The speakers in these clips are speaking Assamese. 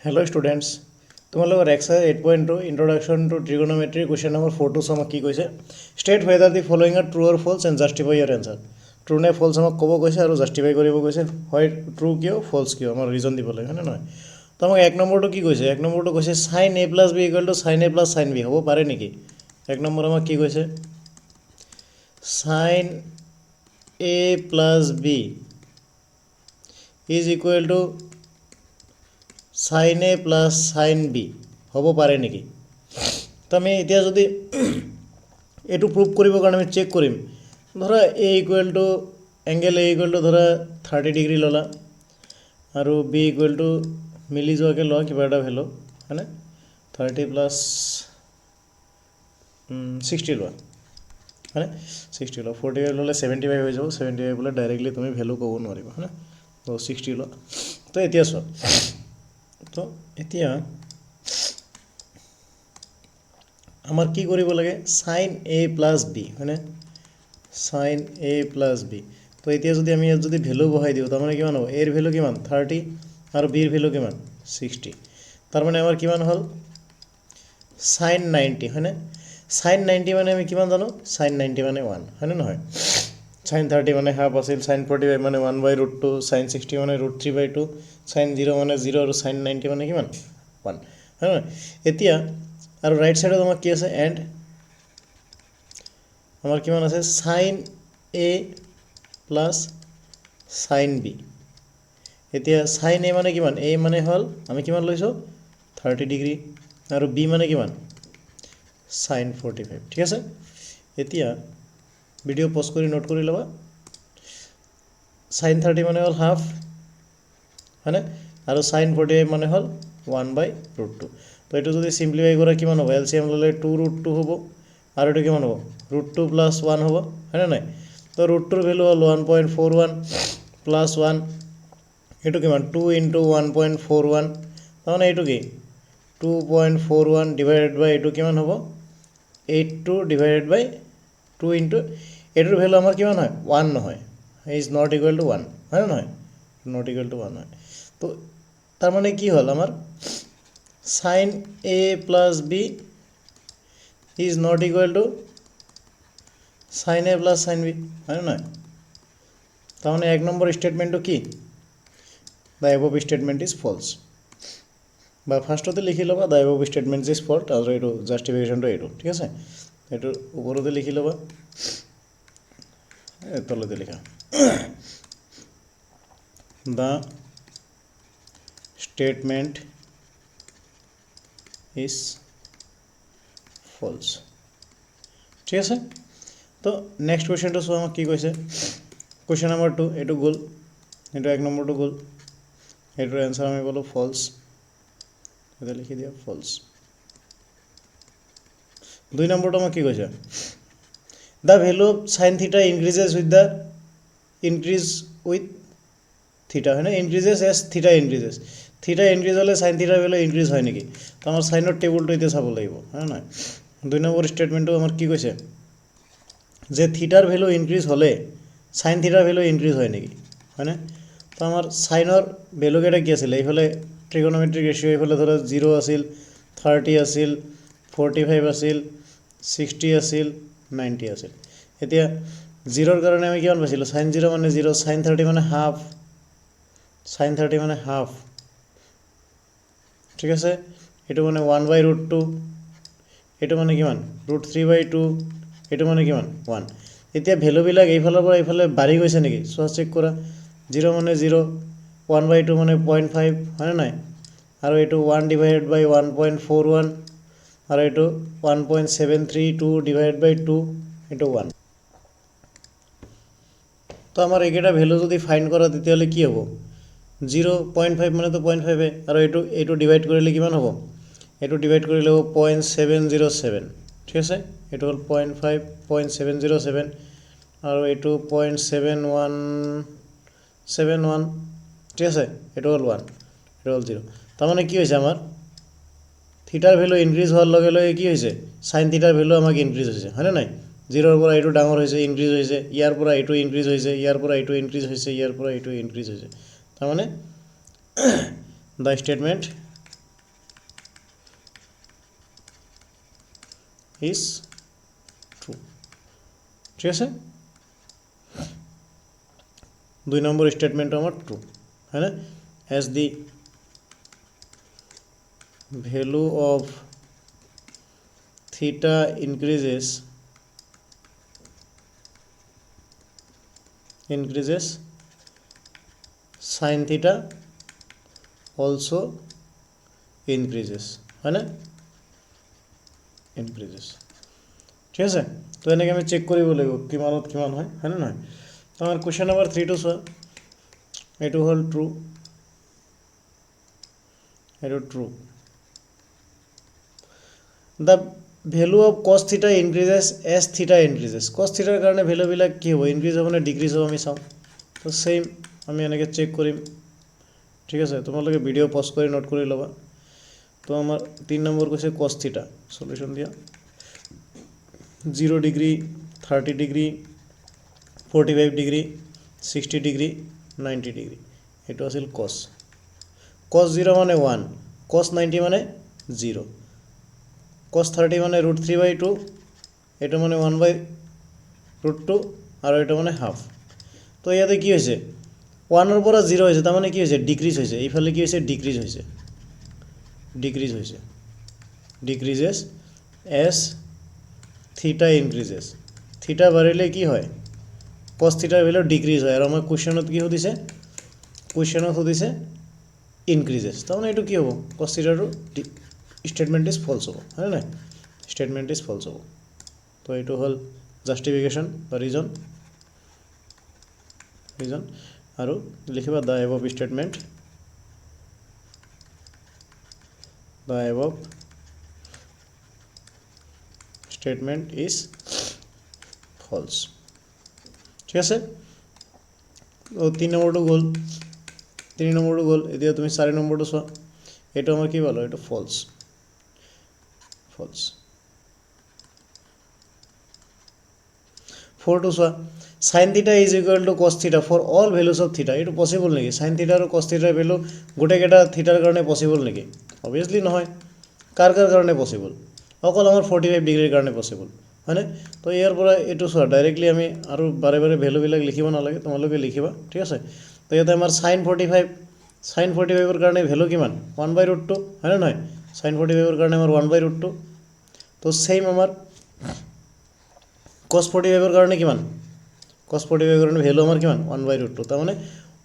Hello students, তোমালোকৰ exercise 8.2 introduction to trigonometry question number 4 to আমাক কি কৈছে state whether the following are true or false and justify your answer true নে false আমাক ক'ব কৈছে আৰু justify কৰিব কৈছে হয় true কিয় false কিয় আমাৰ reason দিব লাগে হয়নে নহয় তো আমাক এক নম্বৰটো কি কৈছে এক নম্বৰটো কৈছে sin a plus b equal to sin a plus sin b হ'ব পাৰে নেকি এক নম্বৰ আমাক কি কৈছে sin a plus b is equal to sin a plus sin b হ'ব পাৰে নেকি তো আমি এতিয়া যদি এটো প্ৰুভ কৰিব কাৰণে আমি চেক কৰিম ধৰা a equal to angle a equal to ধৰা 30 ডিগ্ৰী ললা আৰু b ইকুৱেল টু মিলি যোৱাকে লোৱা কিবা এটা ভ্যালু হয়নে 30 প্লাস 60 লোৱা হয়নে 60 লোৱা 40 ললে 75 হৈ যাব 75 বলে ডাইৰেক্টলি তুমি ভ্যালু ক'ব নোৱাৰিবা হয়নে তো 60 লোৱা তো এতিয়া চোৱা তো এতিয়া আমাৰ কি কৰিব লাগে sin a plus b হয়নে sin a plus b তো এতিয়া যদি আমি যদি ভ্যালু বহাই দিও তাৰ মানে কিমান হ'ব a এৰ ভ্যালু কিমান 30 আৰু b এৰ ভ্যালু কিমান 60 তাৰ মানে আমাৰ কিমান হ'ল sin 90 হয়নে sin 90 মানে আমি কিমান জানো sin 90 মানে 1 হয়নে নহয় sin 30 মানে হাফ আছিল sin 45 মানে 1/√2 sin 60 মানে √3/2 sin 0 মানে 0 আৰু sin 90 মানে কিমান 1 হয়নে এতিয়া আৰু ৰাইট সাইডত আমাৰ কি আছে এন্ড আমাৰ কিমান আছে sin a plus sin b এতিয়া sin a মানে কিমান a মানে হল আমি কিমান লৈছো 30 ডিগ্ৰী আৰু b মানে কিমান sin 45 ঠিক আছে এতিয়া ভিডিও পজ কৰি নোট কৰি লবা sin 30 মানে হল হাফ হয়নে আৰু sin 45 মানে হল 1/√2 তো এটো যদি সিম্পলিফাই কৰা কিমান হ'ব এলসিএম ললে 2√2 হ'ব আৰু এটো কিমান হ'ব √2 + 1 হ'ব হয়নে নাই তো √2 এর ভ্যালু হল 1.41 + 1 এটো কিমান 2 * 1.41 তাহলে এটো কি 2.41 ডিভাইডেড বাই এটো কিমান হ'ব 82 ডিভাইডেড বাই 2 * এটোৰ ভ্যালু আমাৰ কিমান হয় 1 নহয় is not equal to 1 হয় নহয় not equal to 1 হয় তো তার মানে কি হল আমার sin a plus b is not equal to sin a plus sin b হয় না তার মানে এক নম্বর স্টেটমেন্টও কি the above statement is false বা ফার্স্টতে লিখি লবা the above statement is false আর এটো জাস্টিফিকেশনটো এটো ঠিক আছে এটো উপরতে লিখি লবা তলতে লেখা the statement is false ঠিক আছে তো নেক্সট কোশ্চেনটো সো আমাক কি কৈছে কোশ্চেন নাম্বার 2 এটো গোল এটো এক নম্বৰটো গোল এটোৰ आंसर আমি বলো ফলস এটা লিখি দিয়া ফলস দুই নম্বৰটো আমাক কি কৈছে the value of sin theta increases with the increase with theta है ना increases as theta increases theta increase হলে sin theta value increase হয় নেকি তো আমাৰ sin ৰ টেবুলটো এতিয়া চাব লাগিব হয় না দুই নম্বৰ স্টেটমেন্টটো আমাৰ কি কৈছে যে থিটাৰ ভ্যালু ইনক্ৰিজ হলে sin থিটাৰ ভ্যালু ইনক্ৰিজ হয় নেকি হয় না তো আমাৰ sin ৰ ভ্যালু কেটা কি আছিল এইফালে ট্ৰিগোনোমেট্ৰিক ৰেশিও এইফালে ধৰা 0 আছিল 30 আছিল 45 আছিল 60 আছিল 90 আছিল এতিয়া 0 ৰ কাৰণে আমি কিমান পাইছিলো sin 0 মানে 0 sin 30 মানে হাফ sin 30 মানে হাফ ঠিক আছে এটো মানে 1/√2 এটো মানে কিমান √3/2 এটো মানে কিমান 1 এতিয়া ভ্যালু বিলাক এইফালৰ পৰা এইফালে বাঢ়ি গৈছে নেকি সো চেক কৰা 0 মানে 0 1/2 মানে 0.5 হয় নাই আৰু এটো 1 ডিভাইডেড বাই 1.41 আৰু এটো 1.732 ডিভাইডেড বাই 2 এটো 1 তো আমাৰ এইকেটা ভ্যালু যদি ফাইন্ড কৰা তেতিয়ালে কি হ'ব 0.5 মানে তো 0.5 আৰু এটো ডিভাইড কৰিলে কিমান হ'ব এটো ডিভাইড কৰিলে হ'ব 0.707 ঠিক আছে এটো হল 0.5.707 আৰু এটো 0.7171 ঠিক আছে এটো হল 1 এটো হল 0 তার মানে কি হইছে আমার থিটার ভ্যালু ইনক্রিজ হওয়ার লগে লগে কি হইছে sin থিটার ভ্যালু আমাকে ইনক্রিজ হইছে হয় না নাই 0 এর পৰা এটো ডাঙৰ হইছে ইনক্ৰিজ হইছে ইয়াৰ পৰা এটো ইনক্ৰিজ হইছে ইয়াৰ পৰা এটো ইনক্ৰিজ হইছে ইয়াৰ পৰা এটো ইনক্রিজ হইছে তার মানে the statement ইজ ট্রু। ঠিক আছে, 2 নম্বর স্টেটমেন্ট আমার ট্রু, है ना। as the value of theta increases sin theta also increases, है ना, increases। ঠিক আছে, তো এনেকৈ আমি চেক কৰিব লাগিব কিমানত কিমান হয়, হয়নে নহয়। তো আমাৰ কুৱেশ্যন নম্বৰ 3টো চোৱা, এইটো হ'ল ট্ৰু, এইটো ট্ৰু। দ্য ভেলু অফ কছ থিটা ইনক্ৰিজেছ এজ থিটা ইনক্ৰিজেছ। কছ থিটাৰ কাৰণে ভেলুবিলাক কি হ'ব, ইনক্ৰিজ হ'ব নে ডিক্ৰিজ হ'ব আমি চাওঁ। তো ছেইম আমি এনেকৈ চেক কৰিম। ঠিক আছে, তোমালোকে ভিডিঅ' পজ কৰি নোট কৰি ল'বা। তো আমাৰ 3 নম্বৰ কৈছে কছ থিটা, সলিউশ্যন দিয়া 0 degree, 30 degree, 45 degree, 60 degree, 90 degree. এইটো আছিল কছ। কছ 0 মানে 1, কছ 90 মানে 0, কছ 30 মানে √3/2, এইটো মানে 1/√2, আৰু এইটো মানে হাফ। তো ইয়াতে কি হৈছে, 1ৰ পৰা 0 হৈছে, তাৰমানে কি হৈছে ডিক্ৰিজ হৈছে। এইফালে কি হৈছে ডিক্ৰিজ হৈছে, ডিক্ৰিজেছ এজ থিটা ইনক্ৰিজেছ। থিটা বাঢ়িলে কি হয়, কছ থিটাৰ ভেলু ডিক্ৰিজ হয়। আৰু আমাৰ কুৱেশ্যনত কি সুধিছে, ইনক্ৰিজেছ, তাৰমানে এইটো কি হ'ব, কছ থিটাৰটো স্টেটমেণ্ট ইজ ফলছ হ'ব, হয়নে নাই, স্টেটমেণ্ট ইজ ফলছ হ'ব। তো এইটো হ'ল জাষ্টিফিকেশ্যন বা ৰিজন। আৰু লিখিবা দ্য এবভ স্টেটমেণ্ট, ইজ ফলছ। ঠিক আছে, 3 নম্বৰটো গ'ল, এতিয়া তুমি 4 নম্বৰটো চোৱা। এইটো আমাৰ কি পালোঁ, এইটো ফলছ। 4টো চোৱা, sine theta is equal to কছ থিটা ফৰ অল ভেলুজ অফ থিটা। এইটো পচিবল নেকি, সাইন থিটা আৰু কছ থিটাৰ ভেলু গোটেইকেইটা থিটাৰ কাৰণে পচিবল নেকি, অবভিয়াছলি নহয়। কাৰ কাৰণে পচিবল, অকল আমাৰ 45 ডিগ্ৰীৰ কাৰণে পচিবল, হয়নে। তো ইয়াৰ পৰা এইটো চোৱা, ডাইৰেক্টলি আমি আৰু বাৰে ভেলুবিলাক লিখিব নালাগে, তোমালোকে লিখিবা। ঠিক আছে, তো ইয়াতে আমাৰ সাইন 45ৰ কাৰণে ভেলু কিমান, 1/√2, হয়নে নহয়। সাইন 45ৰ কাৰণে আমাৰ 1/√2। তো ছেইম আমাৰ কছ 45ৰ কাৰণে কিমান, কছ 45ৰ কাৰণে ভেলু আমাৰ কিমান, 1/√2। তাৰমানে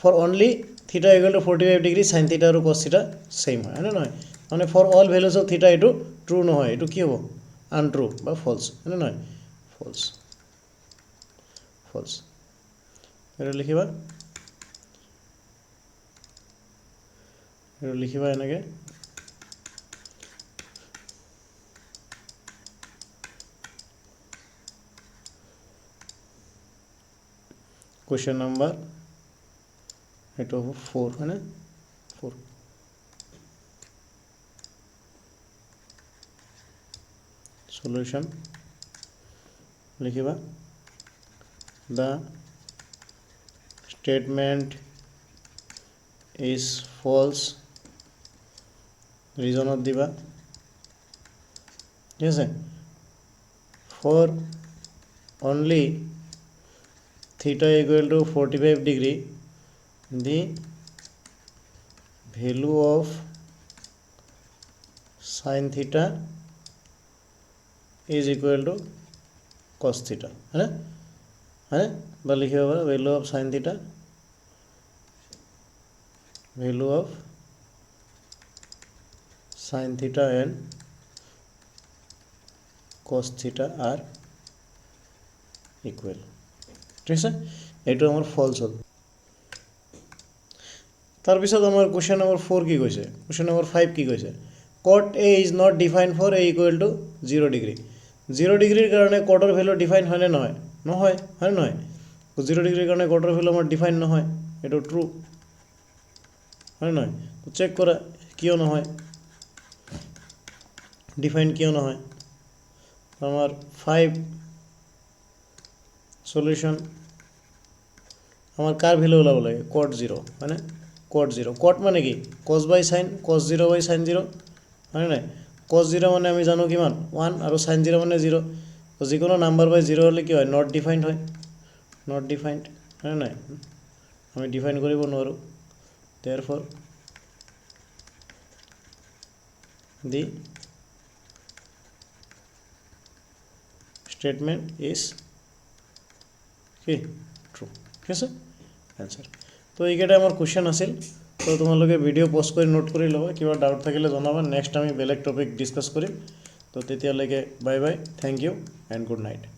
ফৰ অনলি থিটা equal to 45 degree, sine theta আৰু কছ থিটা ছেইম হয়, হয়নে নহয়। মানে ফৰ অল ভেলুজ অফ থিটা এইটো ট্ৰু নহয়, এইটো কি হ'ব, আনট্ৰু বা ফলছ, হয়নে নহয়, ফলছ। এইটো লিখিবা এনেকৈ। কুৱেশ্যন নম্বৰ এইটো হ'ব 4, হয়নে, 4। সলিউশ্যন লিখিবা দ্য স্টেটমেণ্ট ইজ ফলছ, ৰিজনত দিবা। ঠিক আছে, for only theta equal to 45 degree, the value of sin theta is equal to cos theta, है ना, বা লিখিব পাৰা value of sin theta, and cos theta are equal। ঠিক আছে, এইটো আমাৰ ফলছ হ'ল। তাৰপিছত আমাৰ কুৱেশ্যন নম্বৰ 4 কি কৈছে, কুৱেশ্যন নম্বৰ 5 কি কৈছে, cot a is not define for a equal to 0 degree. 0 ডিগ্ৰীৰ কাৰণে কটৰ ভেলু ডিফাইন হয়নে নহয়, হয়নে নহয়। 0 ডিগ্ৰীৰ কাৰণে কটৰ ভেলু আমাৰ ডিফাইন নহয়, এইটো ট্ৰু, হয়নে নহয়। চেক কৰা কিয় নহয়, ডিফাইন কিয় নহয়। আমাৰ 5 সলিউশ্যন, আমাৰ কাৰ ভেলু ওলাব লাগে, কট 0, হয়নে, কট 0। কট মানে কি, কছ বাই সাইন, কছ 0/sin 0, হয়নে নাই। cos 0 মানে আমি জানো কিমান 1 আৰু sin 0 মানে 0 তো যিকোনো নাম্বাৰ বাই 0 হলে কি হয় নট ডিফাইন্ড হয় নট ডিফাইন্ড হয় নাই আমি ডিফাইন কৰিব নোৱাৰো therefore the statement is true ঠিক আছে आंसर তো এইকেইটা আমাৰ কোশ্চেন আছিল তো তোমালোকে ভিডিও পজ কৰি নোট কৰি লবা কিবা ডাউট থাকিলে জনাবা নেক্সট আমি বেলেগ টপিক ডিসকাস কৰিম তো তেতিয়ালৈকে bye bye thank you and good night